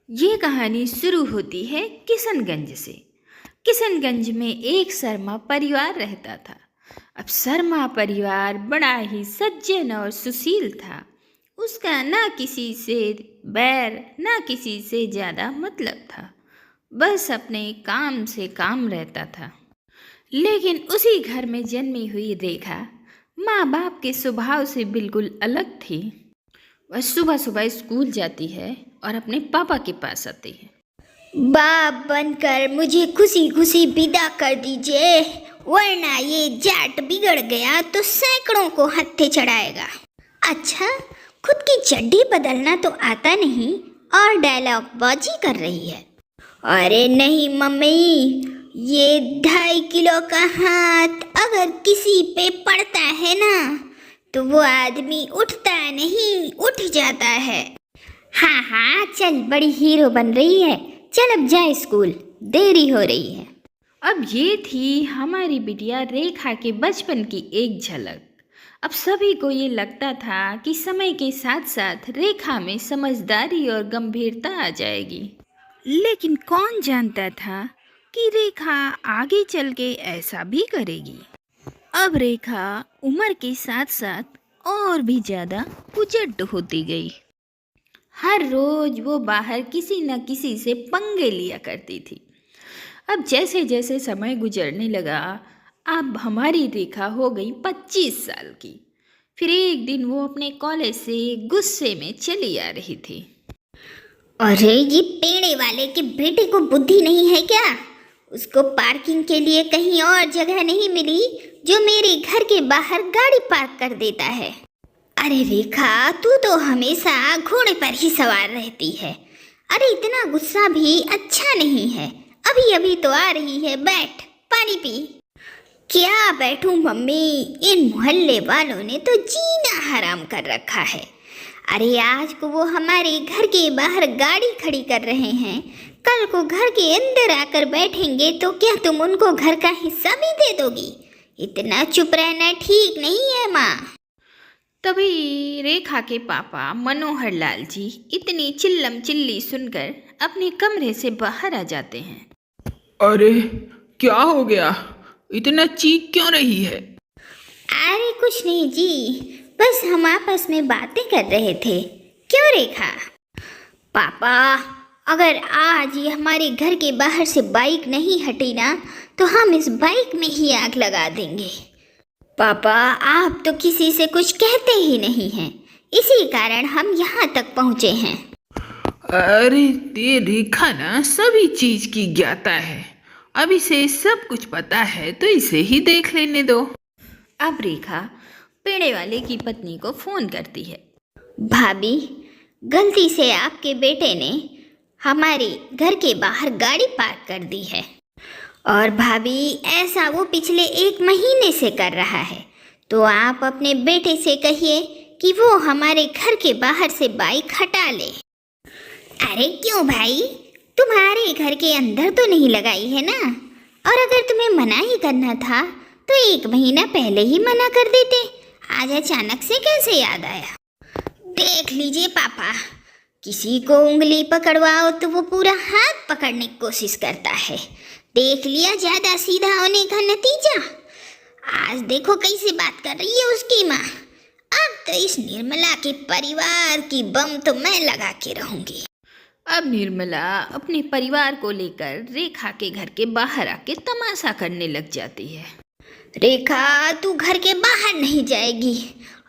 ये कहानी शुरू होती है किशनगंज से। किशनगंज में एक शर्मा परिवार रहता था। अब शर्मा परिवार बड़ा ही सज्जन और सुशील था। उसका ना किसी से बैर ना किसी से ज़्यादा मतलब था। बस अपने काम से काम रहता था। लेकिन उसी घर में जन्मी हुई रेखा माँ बाप के स्वभाव से बिल्कुल अलग थी। वह सुबह सुबह स्कूल जाती है और अपने पापा के पास आती है। बाप बनकर मुझे खुशी खुशी विदा कर दीजिए, वरना ये जाट बिगड़ गया तो सैकड़ों को हत्थे चढ़ाएगा। अच्छा, खुद की चड्डी बदलना तो आता नहीं और डायलॉग बाजी कर रही है। अरे नहीं मम्मी, ये 2.5 किलो का हाथ अगर किसी पे पड़ता है ना तो वो आदमी उठता नहीं, उठ जाता है। हाँ हाँ, चल बड़ी हीरो बन रही है, चल अब जा स्कूल, देरी हो रही है। अब ये थी हमारी बिटिया रेखा के बचपन की एक झलक। अब सभी को ये लगता था कि समय के साथ साथ रेखा में समझदारी और गंभीरता आ जाएगी। लेकिन कौन जानता था कि रेखा आगे चल के ऐसा भी करेगी। अब रेखा उम्र के साथ साथ और भी ज़्यादा उजट होती गई। हर रोज वो बाहर किसी न किसी से पंगे लिया करती थी। अब जैसे जैसे समय गुजरने लगा, अब हमारी रेखा हो गई 25 साल की। फिर एक दिन वो अपने कॉलेज से गुस्से में चली आ रही थी। अरे ये पेड़े वाले के बेटे को बुद्धि नहीं है क्या? उसको पार्किंग के लिए कहीं और जगह नहीं मिली जो मेरे घर के बाहर गाड़ी पार्क कर देता है। अरे रेखा, तू तो हमेशा घोड़े पर ही सवार रहती है। अरे इतना गुस्सा भी अच्छा नहीं है। अभी अभी तो आ रही है, बैठ पानी पी। क्या बैठूं मम्मी, इन मोहल्ले वालों ने तो जीना हराम कर रखा है। अरे आज को वो हमारे घर के बाहर गाड़ी खड़ी कर रहे हैं, कल को घर के अंदर आकर बैठेंगे तो क्या तुम उनको घर का हिस्सा भी दे दोगी? इतना चुप रहना ठीक नहीं है माँ। तभी रेखा के पापा मनोहर लाल जी इतनी चिल्लम चिल्ली सुनकर अपने कमरे से बाहर आ जाते हैं। अरे क्या हो गया, इतना चीख क्यों रही है? अरे कुछ नहीं जी, बस हम आपस में बातें कर रहे थे। क्यों रेखा? पापा, अगर आज ये हमारे घर के बाहर से बाइक नहीं हटी ना तो हम इस बाइक में ही आग लगा देंगे। पापा, आप तो किसी से कुछ कहते ही नहीं हैं, इसी कारण हम यहाँ तक पहुँचे हैं। अरे ये रेखा ना सभी चीज की ज्ञाता है, अब इसे सब कुछ पता है तो इसे ही देख लेने दो। अब रेखा पेड़े वाले की पत्नी को फोन करती है। भाभी, गलती से आपके बेटे ने हमारे घर के बाहर गाड़ी पार्क कर दी है। और भाभी, ऐसा वो पिछले 1 महीने से कर रहा है, तो आप अपने बेटे से कहिए कि वो हमारे घर के बाहर से बाइक हटा ले। अरे क्यों भाई, तुम्हारे घर के अंदर तो नहीं लगाई है ना? और अगर तुम्हें मना ही करना था तो 1 महीना पहले ही मना कर देते, आज अचानक से कैसे याद आया? देख लीजिए पापा, किसी को उंगली पकड़वाओ तो वो पूरा हाथ पकड़ने की कोशिश करता है। देख लिया ज्यादा सीधा होने का नतीजा। आज देखो कैसे बात कर रही है उसकी माँ। अब तो इस निर्मला के परिवार की बम तो मैं लगा के रहूंगी। अब निर्मला अपने परिवार को लेकर रेखा के घर के बाहर आके तमाशा करने लग जाती है। रेखा, तू घर के बाहर नहीं जाएगी।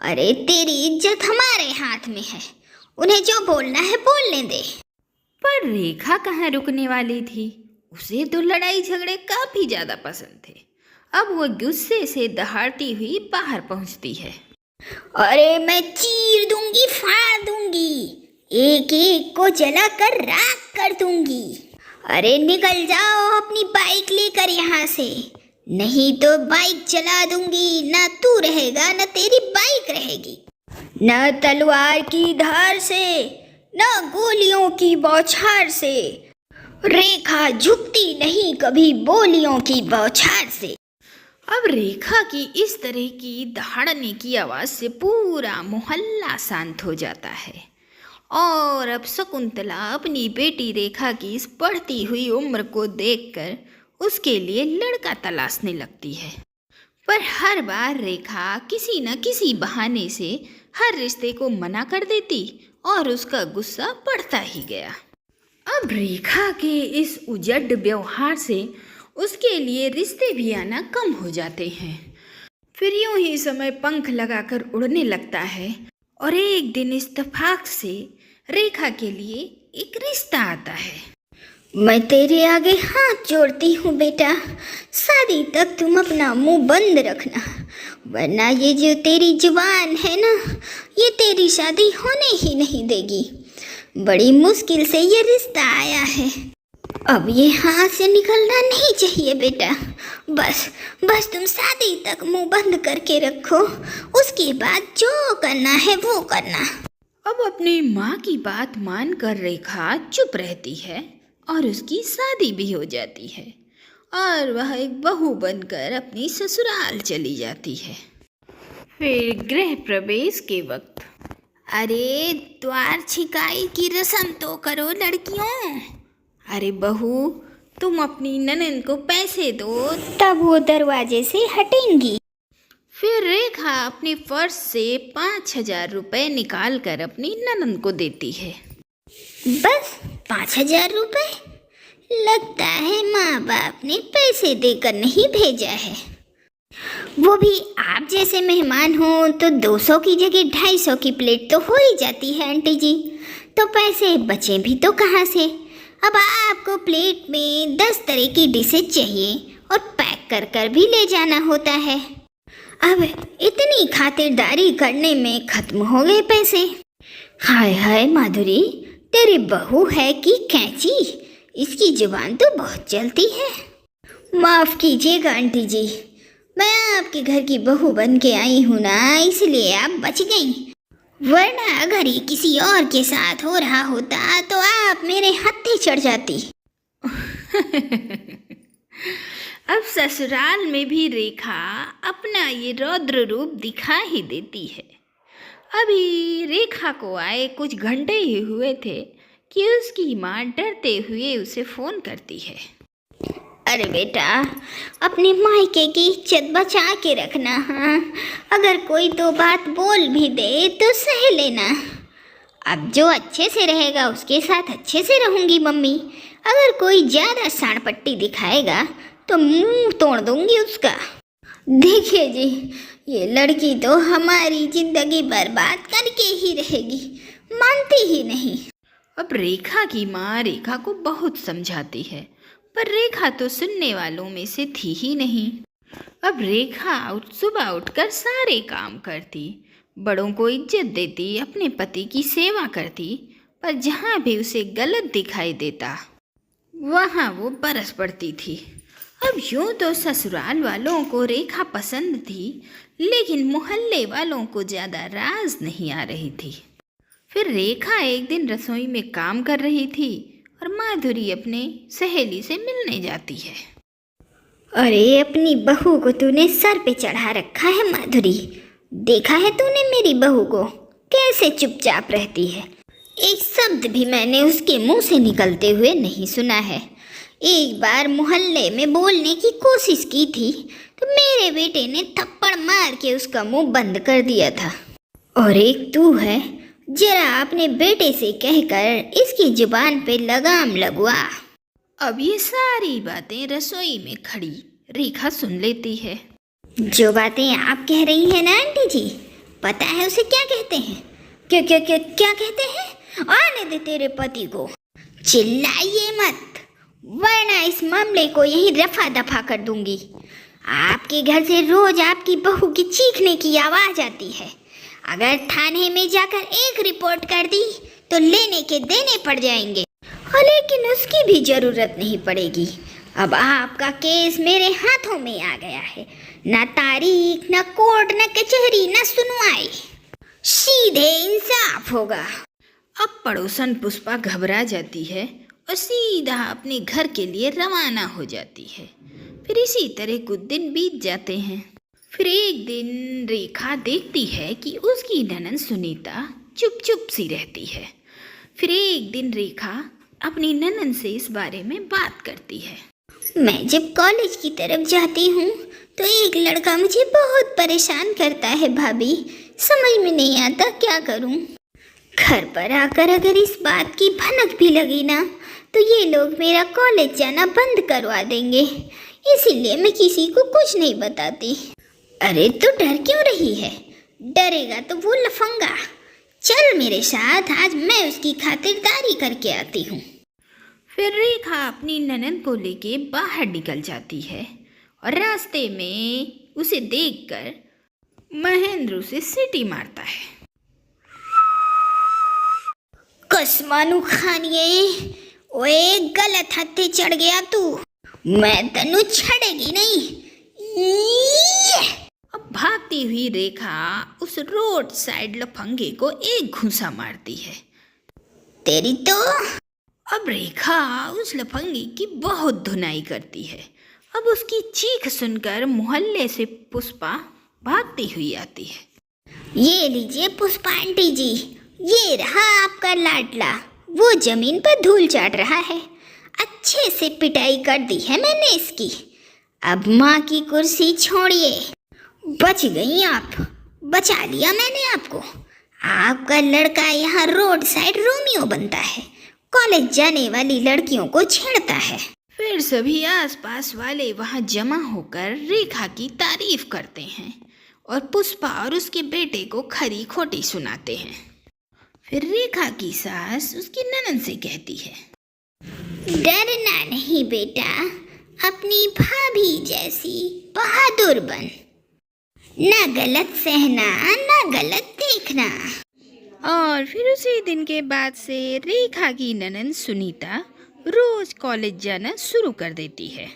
अरे तेरी इज्जत हमारे हाथ में है, उन्हें जो बोलना है बोलने दे। पर रेखा कहाँ रुकने वाली थी, उसे तो लड़ाई झगड़े काफी ज्यादा पसंद थे। अब वो गुस्से से दहाड़ती हुई बाहर पहुंचती है। अरे मैं चीर दूंगी, फाड़ दूंगी, एक एक को जलाकर राख कर दूंगी। अरे निकल जाओ अपनी बाइक लेकर यहाँ से, नहीं तो बाइक जला दूंगी। ना तू रहेगा न तेरी बाइक रहेगी। न तलवार की धार से न गोलियों की बौछार से, रेखा झुकती नहीं कभी बोलियों की बौछार से। अब रेखा की इस तरह की दहाड़ने की आवाज़ से पूरा मोहल्ला शांत हो जाता है और अब शकुंतला अपनी बेटी रेखा की इस बढ़ती हुई उम्र को देखकर उसके लिए लड़का तलाशने लगती है। पर हर बार रेखा किसी न किसी बहाने से हर रिश्ते को मना कर देती और उसका गुस्सा बढ़ता ही गया। अब रेखा के इस उजड़ व्यवहार से उसके लिए रिश्ते भी आना कम हो जाते हैं। फिर यूं ही समय पंख लगाकर उड़ने लगता है और एक दिन इत्तेफाक से रेखा के लिए एक रिश्ता आता है। मैं तेरे आगे हाथ जोड़ती हूँ बेटा, शादी तक तुम अपना मुंह बंद रखना, वरना ये जो तेरी जुबान है ना, ये तेरी शादी होने ही नहीं देगी। बड़ी मुश्किल से ये रिश्ता आया है, अब ये हाथ से निकलना नहीं चाहिए बेटा। बस बस तुम शादी तक मुंह बंद करके रखो, उसके बाद जो करना है वो करना। अब अपनी माँ की बात मानकर रेखा चुप रहती है और उसकी शादी भी हो जाती है और वह एक बहू बनकर अपनी ससुराल चली जाती है। फिर गृह प्रवेश के वक्त, अरे द्वार छिकाई की रस्म तो करो लड़कियों। अरे बहू, तुम अपनी ननद को पैसे दो तब वो दरवाजे से हटेंगी। फिर रेखा अपने पर्स से 5,000 रुपये निकाल कर अपनी ननद को देती है। बस 5,000 रुपये? लगता है माँ बाप ने पैसे देकर नहीं भेजा है। वो भी आप जैसे मेहमान हो तो 200 की जगह 250 की प्लेट तो हो ही जाती है आंटी जी, तो पैसे बचे भी तो कहाँ से। अब आपको प्लेट में 10 तरह की डिशेज चाहिए और पैक कर कर भी ले जाना होता है। अब इतनी खातिरदारी करने में खत्म हो गए पैसे। हाय हाय माधुरी, तेरी बहू है कि कैंची, इसकी जुबान तो बहुत चलती है। माफ़ कीजिएगा आंटी जी, मैं आपके घर की बहू बन के आई हूँ ना, इसलिए आप बच गई, वरना अगर ये किसी और के साथ हो रहा होता तो आप मेरे हत्थे चढ़ जाती। अब ससुराल में भी रेखा अपना ये रौद्र रूप दिखा ही देती है। अभी रेखा को आए कुछ घंटे ही हुए थे कि उसकी माँ डरते हुए उसे फ़ोन करती है। अरे बेटा, अपने मायके की इज्जत बचा के रखना। हाँ, अगर कोई दो बात बोल भी दे तो सह लेना। अब जो अच्छे से रहेगा उसके साथ अच्छे से रहूँगी मम्मी, अगर कोई ज़्यादा सांडपट्टी दिखाएगा तो मुंह तोड़ दूंगी उसका। देखिए जी, ये लड़की तो हमारी जिंदगी बर्बाद करके ही रहेगी, मानती ही नहीं। अब रेखा की माँ रेखा को बहुत समझाती है, पर रेखा तो सुनने वालों में से थी ही नहीं। अब रेखा सुबह उठकर सारे काम करती, बड़ों को इज्जत देती, अपने पति की सेवा करती, पर जहाँ भी उसे गलत दिखाई देता वहाँ वो बरस पड़ती थी। अब यूँ तो ससुराल वालों को रेखा पसंद थी, लेकिन मोहल्ले वालों को ज़्यादा राज नहीं आ रही थी। फिर रेखा एक दिन रसोई में काम कर रही थी और माधुरी अपने सहेली से मिलने जाती है। अरे अपनी बहू को तूने सर पे चढ़ा रखा है माधुरी, देखा है तूने मेरी बहू को कैसे चुपचाप रहती है, एक शब्द भी मैंने उसके मुंह से निकलते हुए नहीं सुना है। एक बार मोहल्ले में बोलने की कोशिश की थी तो मेरे बेटे ने थप्पड़ मार के उसका मुंह बंद कर दिया था। और एक तू है, जरा अपने बेटे से कहकर इसकी जुबान पे लगाम लगवा। अब ये सारी बातें रसोई में खड़ी रेखा सुन लेती है। जो बातें आप कह रही हैं ना आंटी जी, पता है उसे क्या कहते हैं? क्या कहते हैं? आने दे तेरे पति को, चिल्लाइए मत, वरना इस मामले को यहीं रफा दफा कर दूंगी। आपके घर से रोज आपकी बहू की चीखने की आवाज़ आती है, अगर थाने में जाकर एक रिपोर्ट कर दी तो लेने के देने पड़ जाएंगे, और लेकिन उसकी भी ज़रूरत नहीं पड़ेगी। अब आपका केस मेरे हाथों में आ गया है, ना तारीख, ना कोर्ट, ना कचहरी, ना सुनवाई, सीधे इंसाफ होगा। अब पड़ोसन पुष्पा घबरा जाती है और सीधा अपने घर के लिए रवाना हो जाती है। फिर इसी तरह कुछ दिन बीत जाते हैं। फिर एक दिन रेखा देखती है कि उसकी ननद सुनीता चुप चुप सी रहती है। फिर एक दिन रेखा अपनी ननद से इस बारे में बात करती है। मैं जब कॉलेज की तरफ जाती हूँ तो एक लड़का मुझे बहुत परेशान करता है भाभी। समझ में नहीं आता क्या करूँ। घर पर आकर अगर इस बात की भनक भी लगी ना तो ये लोग मेरा कॉलेज जाना बंद करवा देंगे। इसीलिए मैं किसी को कुछ नहीं बताती। अरे तो डर क्यों रही है? डरेगा तो वो लफंगा। चल मेरे साथ, आज मैं उसकी खातिरदारी करके आती हूँ। फिर रेखा अपनी ननद को लेके बाहर निकल जाती है और रास्ते में उसे देखकर महेंद्र उसे सीटी मारता है। कसमानु खानिए, ओए गलत हत्थे चढ़ गया तू। मैं तनु छड़ेगी नहीं। अब भागती हुई रेखा उस रोड साइड लफंगे को एक घूंसा मारती है। तेरी तो अब रेखा उस लफंगे की बहुत धुनाई करती है। अब उसकी चीख सुनकर मोहल्ले से पुष्पा भागती हुई आती है। ये लीजिए पुष्पा आंटी जी, ये रहा आपका लाडला। वो जमीन पर धूल चाट रहा है। अच्छे से पिटाई कर दी है मैंने इसकी। अब माँ की कुर्सी छोड़िए। बच गई आप, बचा लिया मैंने आपको। आपका लड़का यहाँ रोड साइड रोमियो बनता है, कॉलेज जाने वाली लड़कियों को छेड़ता है। फिर सभी आसपास वाले वहां जमा होकर रेखा की तारीफ करते हैं और पुष्पा और उसके बेटे को खरी खोटी सुनाते हैं। फिर रेखा की सास उसकी ननद से कहती है, डरना नहीं बेटा, अपनी भाभी जैसी बहादुर बन। ना गलत सहना, ना गलत देखना। और फिर उसी दिन के बाद से रेखा की ननद सुनीता रोज कॉलेज जाना शुरू कर देती है।